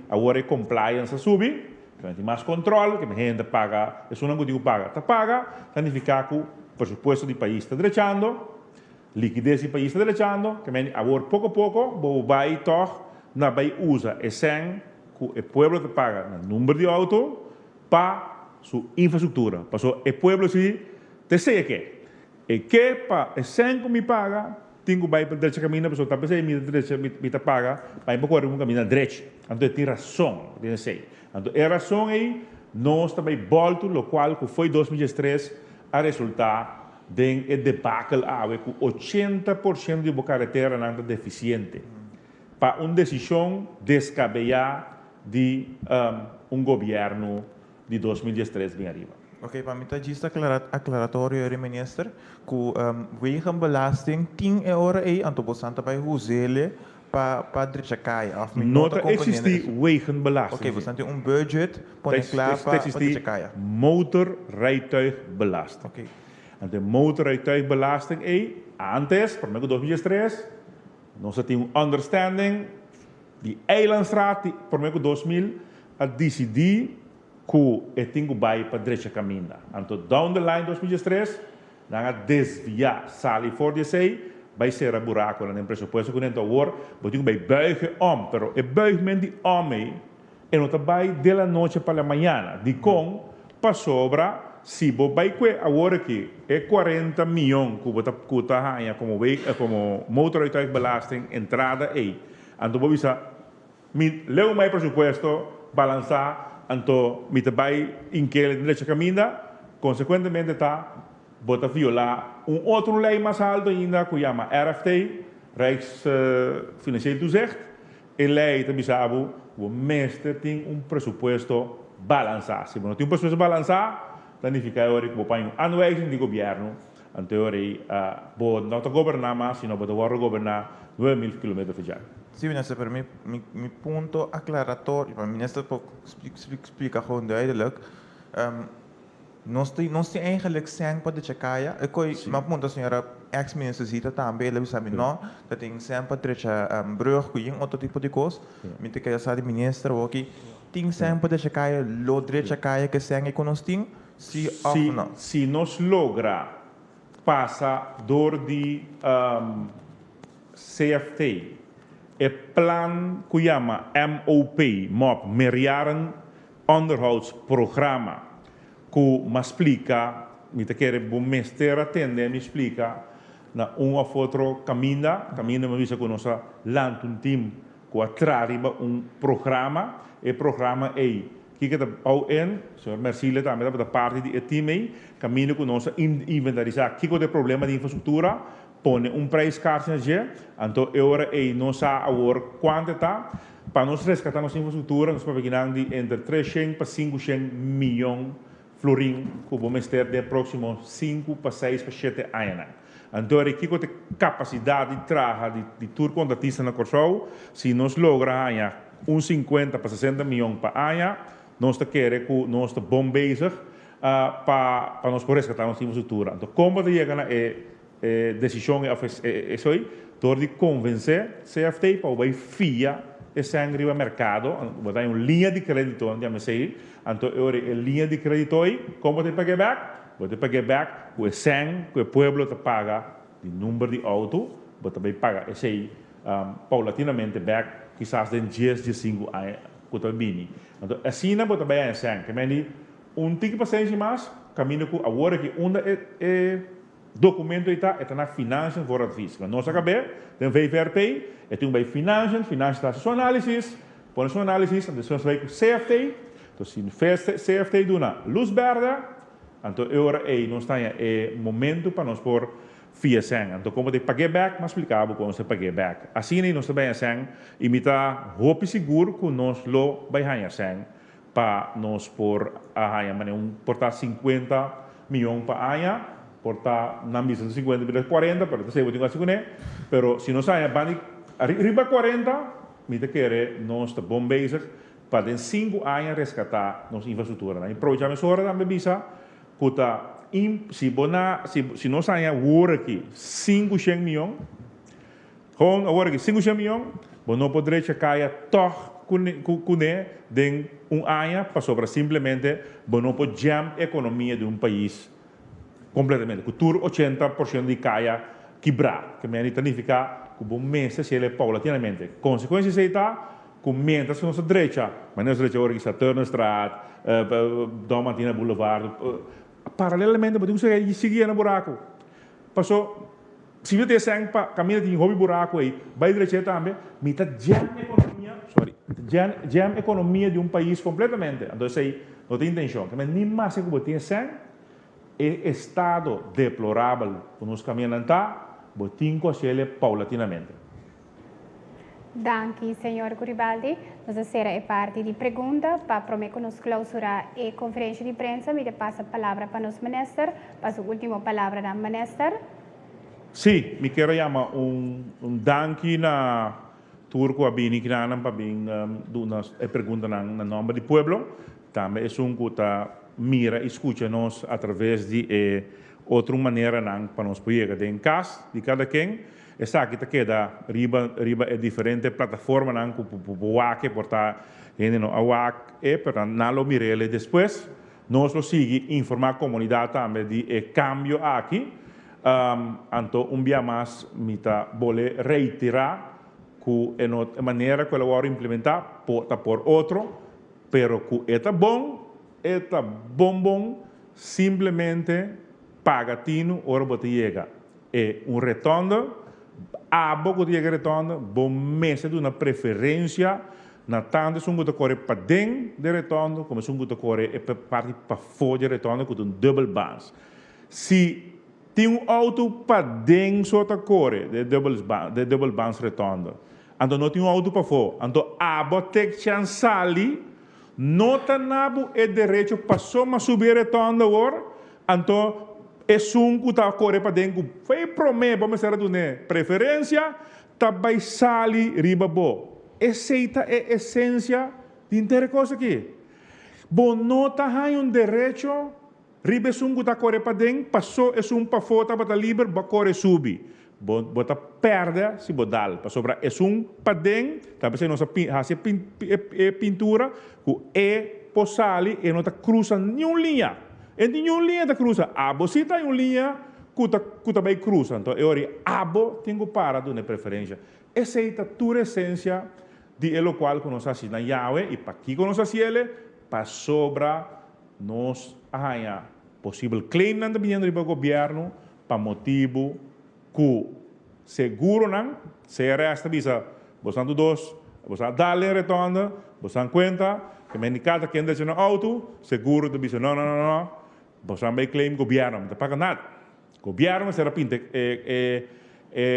agora a compliance sube, tem mais controle, que a gente paga, isso não é que paga, significa que o pressuposto do país está direitando, liquidez do país está direitando, que agora pouco a pouco, vai na vai usa esse que o povo que paga no número de auto para sua infraestrutura, para o povo se deseja que para esse que me paga, tenho vai para direita caminho, pessoa está pensando me direita me paga, vai para correr caminho direito, então tem razão, tem sei. Então, a razão aí, nós também voltamos, o qual foi 2013, a resultar de um debacle com 80% de carretera não deficiente. Para uma decisão descabellada de governo de 2013 bem arriba. Oké, para mim está juist aclaratório, minister, que wegenbelasting 10 euro aí, anto bostante bij hoezele para Drichakaya. Of Nota existe wegenbelasting. Oké, bostante budget, pone klaar para Drichakaya. Motorrijtuigbelasting. Oké. En de motorrijtuigbelasting, antes, por meio 2003, nós tínhamos understanding, die eilandstraat, por meio 2000, a decidir que eu tenho bij para direita caminho. Então, down the line 2003, nós desviar, sali for de sei, vai ser a buraco na presupuesto que não agora, eu tenho que buigen pero o buigment de homem, e não vai de la noite para a manhã, de com, para sobra, se você vai que agora que é 40 milhões que você está como motorrijtuigbelasting entrada aí. Então, você leu mais presupuesto, balançar, então, me vai em que ele direita caminha, consequentemente está bota violar outra lei mais alta ainda que chama RFT, Rijksfinancieel Toezicht. E lei também sabe que o mestre tem presupuesto balançado. Se não tem presupuesto balançado, dan fica ori que põe aanwijzing do governo, en teorie, não está governar mais, sino que vai governar 9.000 km por dia. Sim, minister, para mim, meu ponto aclaratório, o minister explica gewoon duidelijk. Nós temos eigenlijk zijn para de Chakaya. Maar ponto a senhora ex-minister zita também, ele sabe não, dat tem sempre trecha brug, cuing, outro tipo de coisa. Me te quer saber minister, ok, tem sempre de Chakaya, lo de Chakaya que sem economia. Se nós logra passar door die CFT, o plan que chama MOP, meerjaren onderhoudsprogramma, que me explica, me quer mestre atender, me explica na of outro caminho me visa que nossa land um time que atrariba programa, e programa é que ao en, senhor Mercile também da parte de time, caminho que nós inventarizar que o problema de infraestrutura, põe preço caro então agora nós agora quanto está para nós resgatar nossa infraestrutura, nós pagando entre 300 para 500 milhões florin que vamos ter de próximos 5 para 6 para 7 anos. Então, aqui com a capacidade de trabalho de tour contratista na Corsol, se nós logramos 50 para 60 milhões para ano, nós queremos que nós estamos bom bezig para nós resgatar nossa infraestrutura. Então, como chega na decisão é isso aí, door de convencer CFT para o FIA esse sangue no mercado, vai dar uma linha de crédito, onde sei, então agora a linha de crédito aí, como te pagar back? Você pagar back com o sangue que o povo te paga de número de auto, você também paga esse aí paulatinamente back, quizás de 10 de 5 anos que você vem. Então assim não você vai sangue, que me tipo de paciência mais, caminho que agora que onde documento está na finanças voor het fisco. Nós acabamos, tem VVRP, tem bij finanças está sua análise, põe sua análise, en depois vai com CFT, então se CFT doet na luz verde, então agora nós temos momento para nós pôr via sangue. Então como de pagar back, mas explicava como se pagar back. Assim nós também sangue, imita hope seguro que nós lo vai ganhar sangue para nós pôr a ganhar, portar 50 milhões para ano. Portar na misa de 50 para 40, pero você vai ter pero se nós saia bani arriba 40, me te querer nós está bom bezig para em 5 anos resgatar nossa infraestrutura. Na projeto hora também bisa kuta se nós saia agora aqui 500 milhões, com agora aqui 500 milhões, bom não poderia cair toch cune de ano para sobra simplesmente bom não pode jam economia de país completamente, que tur 80% de caia quebrar, que me significa que o mês se ele paulatinamente. Consequências está que mientras que nossa direita, mas nossa direita agora está Turner Straat, Dom Martina Boulevard, paralelamente podemos seguir no buraco. Passou, se você tem caminho de hobby buraco aí, vai direita também, mita jam economia de país completamente. Então aí não tem intenção, que nem mais que você tem é estado deplorável que nos caminhamos, botinho com ele paulatinamente. Danke, senhor Guribaldi. Nossa será é parte de pergunta para prometer nos clausurar a conferência de prensa. Me passa a palavra para nos ministro. Passa a última palavra da ministro. Sim, me quero chamar danke na turco abini que não para bem pergunta na nome do povo. Também é que mira e escuta nos através de outra maneira para nos poder em casa de cada quem. Essa aqui queda riba é diferente plataforma não o WAC portar a WAC para nalo mirele depois nós lo sigue informar a comunidade também de cambio aqui então dia mais mita bole reiterar que é maneira que ela vai implementar por outro pero que é bom simplesmente pagatino ora bote chega é retorno a pouco de retorno, bom mês de uma preferência, na tanto se um corre para dentro de retorno, como se um corre parte para fora de retorno com double bounce. Se tem auto para dentro só corre de double bounce retorno, então não tem auto para fora, então a bote chance ali, nota nabo é direito passou mas subir retorno agora, então é que está correndo para dentro. Foi promessa, vamos dizer, de preferência, também sali riba bo. Essa é a essência de inteira coisa aqui. Bom, não está um direito, riba que está correndo para dentro, passou é para fora, para livre, para correr subir. Bom, bota perde se bodal. Para sobrar é para dentro, também se nossa pintura, que é possali e não está cruzando nenhuma linha. E nenhuma linha da cruza. Abo se tem uma linha que também cruza. Então, eu abo tenho para de preferência. Essa é a tua essência de o qual nós assina Yahweh e para que nós assina para sobrar nós arranhar possível claim na do governo para motivo que seguro não se resta bisa bostando dos bostando darle retorno bostando conta que me indicata que anda no auto seguro de bisa não você vai claim governo, não paga nada. Governo será pinta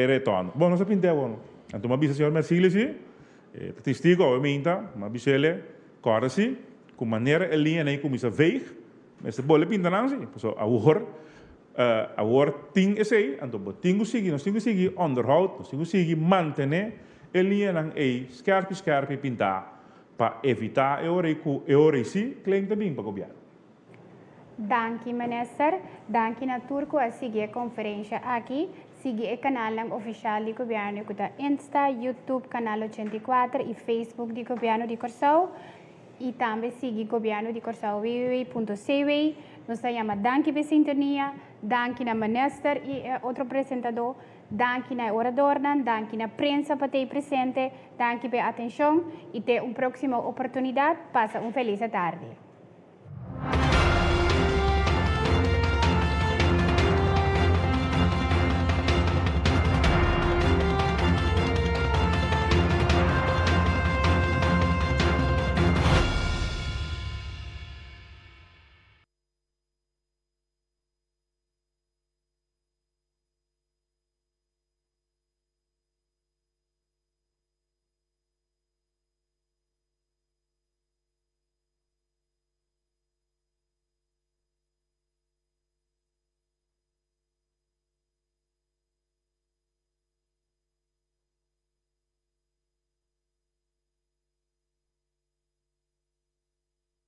retorno. Bom, não se pinta bom. Então, uma senhor Mercedes, testigo, obviamente, uma bisele, corre-se, com maneira a linha nem começa a ver, mas se bola pinta não se, então agora tem esse aí, então tem que seguir onderhoud, nós temos que seguir manter a linha não é scarpe pintar para evitar a sim claim também para o governo. Danke, minister. Danke na turco a seguir a conferência aqui. Siga o canal oficial do governo que está Insta, YouTube, canal 84 e Facebook do governo de Corsau. E também siga o governo de Corsau www.cw. Nos chama Danke pela sintonia. Danke na minister e outro apresentador. Danke na orador, danke na prensa para ter presente. Danke pela atenção e ter uma próxima oportunidade. Passa uma feliz tarde.